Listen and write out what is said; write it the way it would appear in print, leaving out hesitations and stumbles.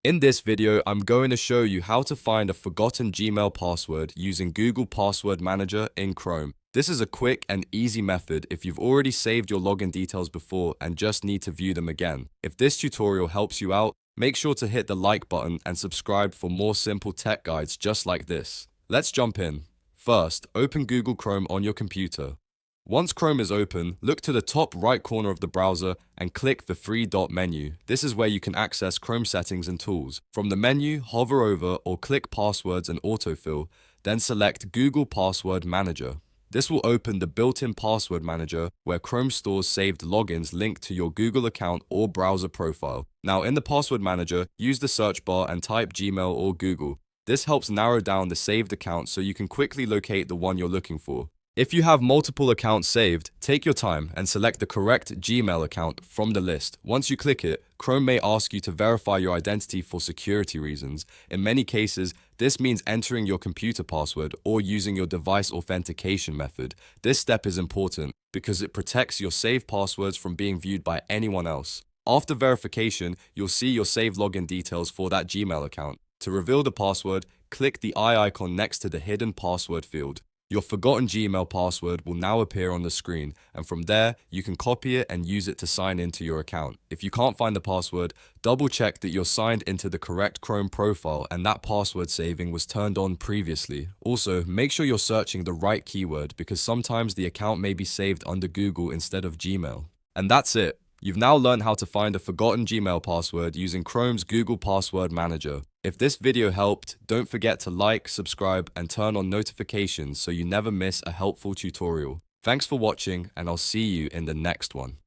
In this video, I'm going to show you how to find a forgotten Gmail password using Google Password Manager in Chrome. This is a quick and easy method if you've already saved your login details before and just need to view them again. If this tutorial helps you out, make sure to hit the like button and subscribe for more simple tech guides just like this. Let's jump in. First, open Google Chrome on your computer. Once Chrome is open, look to the top right corner of the browser and click the three-dot menu. This is where you can access Chrome settings and tools. From the menu, hover over or click Passwords and Autofill, then select Google Password Manager. This will open the built-in password manager where Chrome stores saved logins linked to your Google account or browser profile. Now in the password manager, use the search bar and type Gmail or Google. This helps narrow down the saved account so you can quickly locate the one you're looking for. If you have multiple accounts saved, take your time and select the correct Gmail account from the list. Once you click it, Chrome may ask you to verify your identity for security reasons. In many cases, this means entering your computer password or using your device authentication method. This step is important because it protects your saved passwords from being viewed by anyone else. After verification, you'll see your saved login details for that Gmail account. To reveal the password, click the eye icon next to the hidden password field. Your forgotten Gmail password will now appear on the screen, and from there, you can copy it and use it to sign into your account. If you can't find the password, double check that you're signed into the correct Chrome profile and that password saving was turned on previously. Also, make sure you're searching the right keyword because sometimes the account may be saved under Google instead of Gmail. And that's it. You've now learned how to find a forgotten Gmail password using Chrome's Google Password Manager. If this video helped, don't forget to like, subscribe, and turn on notifications so you never miss a helpful tutorial. Thanks for watching, and I'll see you in the next one.